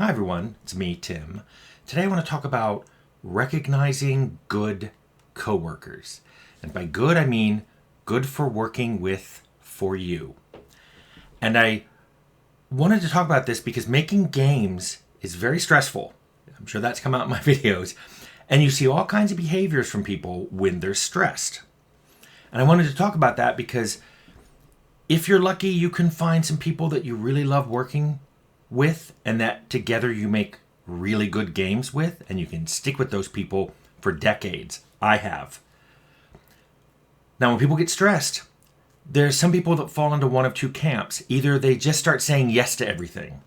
Hi everyone, it's me, Tim. Today I want to talk about recognizing good coworkers. And by good, I mean good for working with for you. And I wanted to talk about this because making games is very stressful. I'm sure that's come out in my videos. And you see all kinds of behaviors from people when they're stressed. And I wanted to talk about that because if you're lucky, you can find some people that you really love working with and that together you make really good games with, and you can stick with those people for decades. I have. Now, when people get stressed, there's some people that fall into one of two camps. Either they just start saying yes to everything.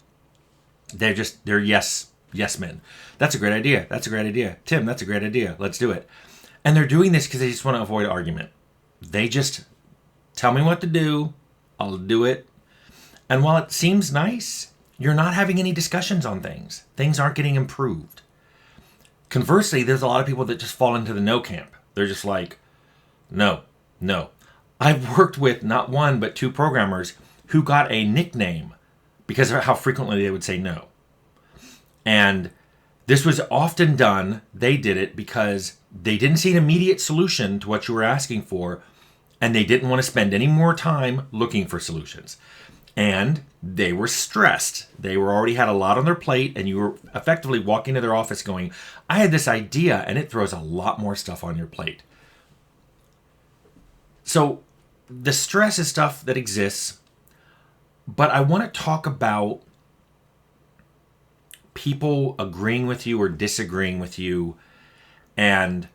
They're yes men. That's a great idea. That's a great idea. Tim, that's a great idea. Let's do it. And they're doing this because they just want to avoid argument. They just tell me what to do. I'll do it. And while it seems nice, you're not having any discussions on things. Things aren't getting improved. Conversely, there's a lot of people that just fall into the no camp. They're just like, no. I've worked with not one, but two programmers who got a nickname because of how frequently they would say no. And this was often done, they did it because they didn't see an immediate solution to what you were asking for, and they didn't want to spend any more time looking for solutions. And they were stressed. They were already had a lot on their plate, and you were effectively walking to their office going, I had this idea, and it throws a lot more stuff on your plate. So the stress is stuff that exists, but I want to talk about people agreeing with you or disagreeing with you and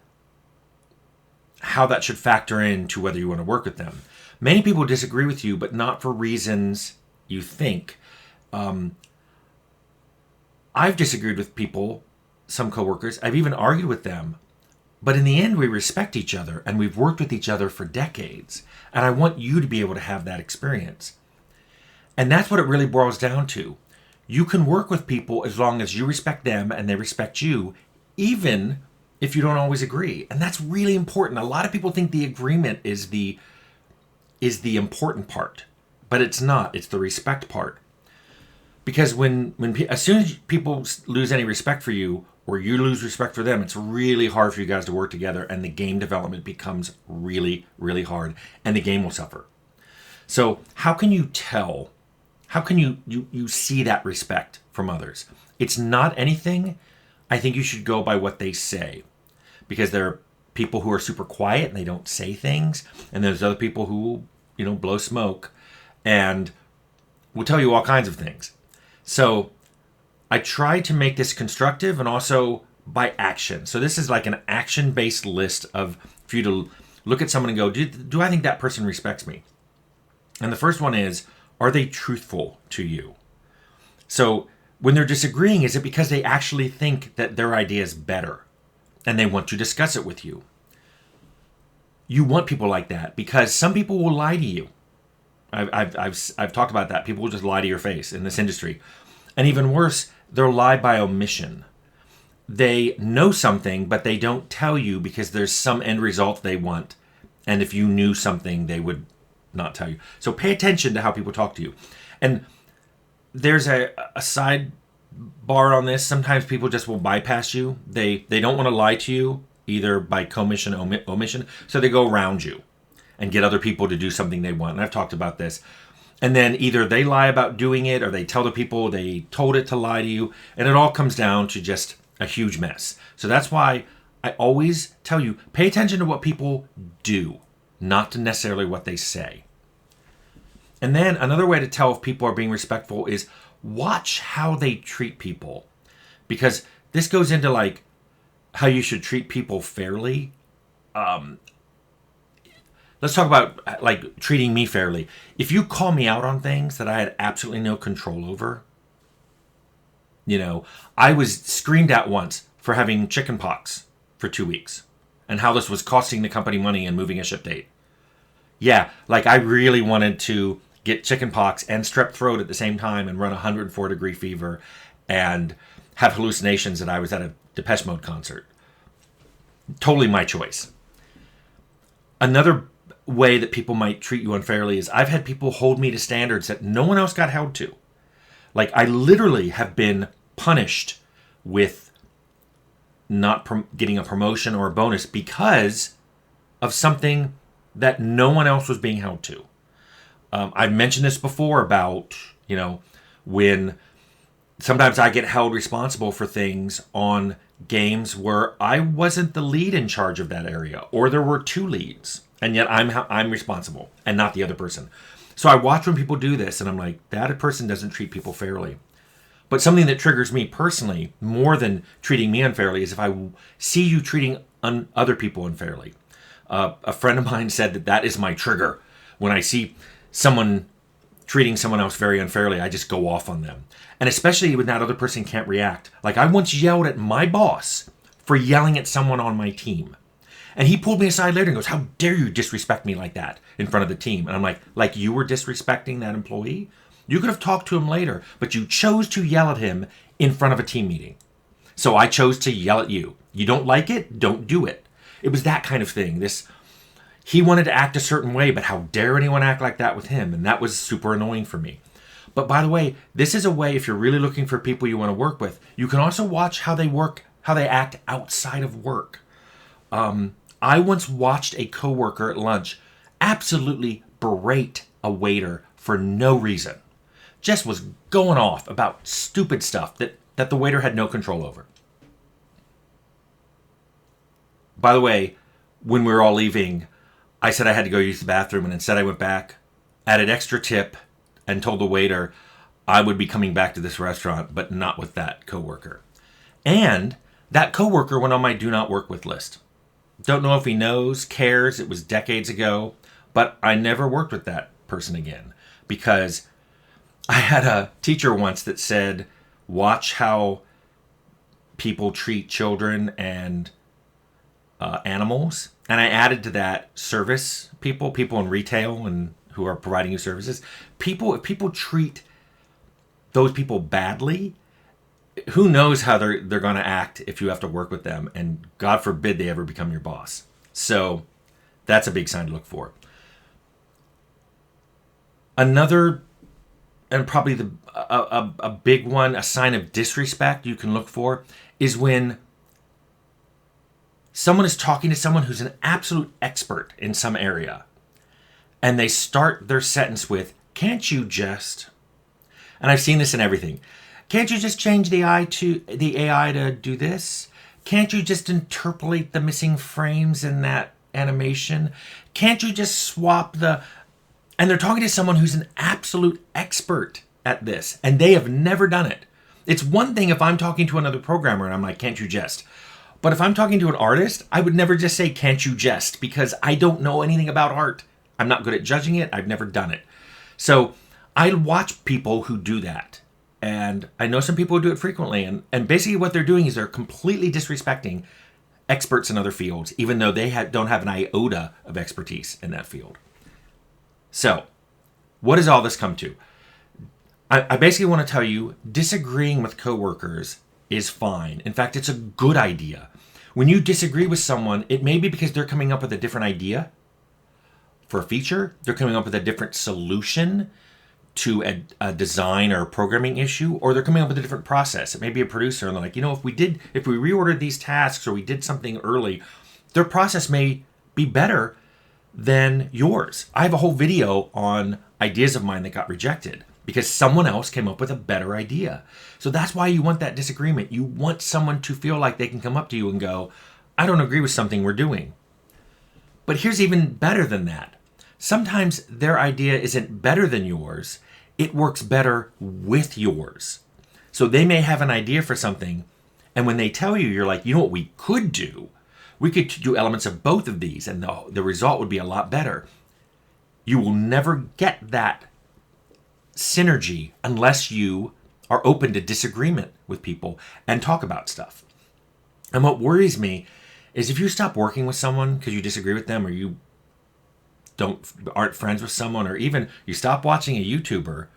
how that should factor into whether you want to work with them. Many people disagree with you, but not for reasons you think. I've disagreed with people, some coworkers. I've even argued with them. But in the end, we respect each other, and we've worked with each other for decades. And I want you to be able to have that experience. And that's what it really boils down to. You can work with people as long as you respect them and they respect you, even if you don't always agree. And that's really important. A lot of people think the agreement is the important part, but it's not. It's the respect part. Because as soon as people lose any respect for you or you lose respect for them, it's really hard for you guys to work together, and the game development becomes really, really hard, and the game will suffer. So how can you tell? How can you see that respect from others? It's not anything. I think you should go by what they say, because there are people who are super quiet and they don't say things, and there's other people who blow smoke and will tell you all kinds of things. So I try to make this constructive and also by action. So this is like an action-based list for you to look at someone and go, do I think that person respects me? And the first one is, are they truthful to you? So when they're disagreeing, is it because they actually think that their idea is better and they want to discuss it with you? You want people like that because some people will lie to you. I've talked about that. People will just lie to your face in this industry. And even worse, they'll lie by omission. They know something, but they don't tell you because there's some end result they want. And if you knew something, they would not tell you. So pay attention to how people talk to you. And there's a sidebar on this. Sometimes people just will bypass you. They don't want to lie to you, either by commission or omission. So they go around you and get other people to do something they want. And I've talked about this. And then either they lie about doing it or they tell the people they told it to lie to you. And it all comes down to just a huge mess. So that's why I always tell you, pay attention to what people do, not to necessarily what they say. And then another way to tell if people are being respectful is watch how they treat people. Because this goes into like how you should treat people fairly. Let's talk about like treating me fairly. If you call me out on things that I had absolutely no control over, I was screamed at once for having chicken pox for 2 weeks and how this was costing the company money and moving a ship date. Yeah, like I really wanted to get chicken pox and strep throat at the same time and run 104-degree fever and have hallucinations that I was at a Depeche Mode concert. Totally my choice. Another way that people might treat you unfairly is I've had people hold me to standards that no one else got held to. Like I literally have been punished with not getting a promotion or a bonus because of something that no one else was being held to. I've mentioned this before about, when sometimes I get held responsible for things on games where I wasn't the lead in charge of that area, or there were two leads, and yet I'm responsible and not the other person. So I watch when people do this, and I'm like, that person doesn't treat people fairly. But something that triggers me personally more than treating me unfairly is if I see you treating other people unfairly. A friend of mine said that is my trigger. When I see someone treating someone else very unfairly, I just go off on them. And especially when that other person can't react. Like, I once yelled at my boss for yelling at someone on my team. And he pulled me aside later and goes, "How dare you disrespect me like that in front of the team?" And I'm like you were disrespecting that employee? You could have talked to him later, but you chose to yell at him in front of a team meeting. So I chose to yell at you. You don't like it? Don't do it. It was that kind of thing. He wanted to act a certain way, but how dare anyone act like that with him? And that was super annoying for me. But by the way, this is a way, if you're really looking for people you want to work with, you can also watch how they act outside of work. I once watched a coworker at lunch absolutely berate a waiter for no reason. Just was going off about stupid stuff that the waiter had no control over. By the way, when we were all leaving, I said I had to go use the bathroom, and instead I went back, added extra tip, and told the waiter I would be coming back to this restaurant, but not with that coworker. And that coworker went on my do not work with list. Don't know if he knows, cares. It was decades ago, but I never worked with that person again because I had a teacher once that said, watch how people treat children and animals. And I added to that service people in retail and who are providing you services. If people treat those people badly, who knows how they're going to act if you have to work with them, and God forbid they ever become your boss. So that's a big sign to look for. Another, and probably a big one, a sign of disrespect you can look for, is when someone is talking to someone who's an absolute expert in some area, and they start their sentence with, "Can't you just..." And I've seen this in everything. "Can't you just change the AI to do this? Can't you just interpolate the missing frames in that animation? Can't you just swap the..." And they're talking to someone who's an absolute expert at this, and they have never done it. It's one thing if I'm talking to another programmer and I'm like, "Can't you just..." But if I'm talking to an artist, I would never just say, "Can't you just," because I don't know anything about art. I'm not good at judging it. I've never done it. So I watch people who do that. And I know some people who do it frequently. And basically what they're doing is they're completely disrespecting experts in other fields, even though they don't have an iota of expertise in that field. So what does all this come to? I basically want to tell you, disagreeing with coworkers is fine. In fact, it's a good idea. When you disagree with someone, it may be because they're coming up with a different idea for a feature. They're coming up with a different solution to a design or a programming issue, or they're coming up with a different process. It may be a producer and they're like, if we reordered these tasks or we did something early, their process may be better than yours. I have a whole video on ideas of mine that got rejected because someone else came up with a better idea. So that's why you want that disagreement. You want someone to feel like they can come up to you and go, "I don't agree with something we're doing." But here's even better than that. Sometimes their idea isn't better than yours. It works better with yours. So they may have an idea for something, and when they tell you, you're like, "You know what we could do? We could do elements of both of these, and the result would be a lot better." You will never get that synergy unless you are open to disagreement with people and talk about stuff. And what worries me is if you stop working with someone because you disagree with them, or you aren't friends with someone, or even you stop watching a YouTuber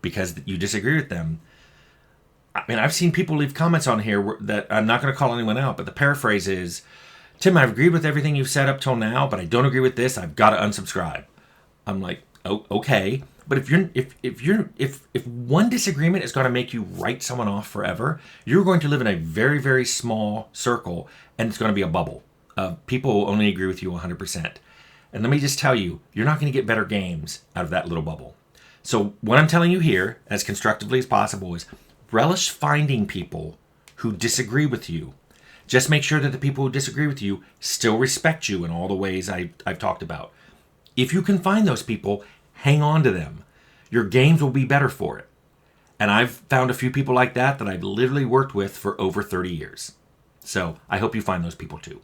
because you disagree with them. I mean, I've seen people leave comments on here that I'm not going to call anyone out, but the paraphrase is, "Tim, I've agreed with everything you've said up till now, but I don't agree with this. I've got to unsubscribe." I'm like, "Oh, okay. But if one disagreement is going to make you write someone off forever, you're going to live in a very, very small circle, and it's going to be a bubble. People will only agree with you 100%. And let me just tell you, you're not going to get better games out of that little bubble. So what I'm telling you here, as constructively as possible, is relish finding people who disagree with you. Just make sure that the people who disagree with you still respect you in all the ways I've talked about. If you can find those people, hang on to them. Your games will be better for it. And I've found a few people like that I've literally worked with for over 30 years. So I hope you find those people too.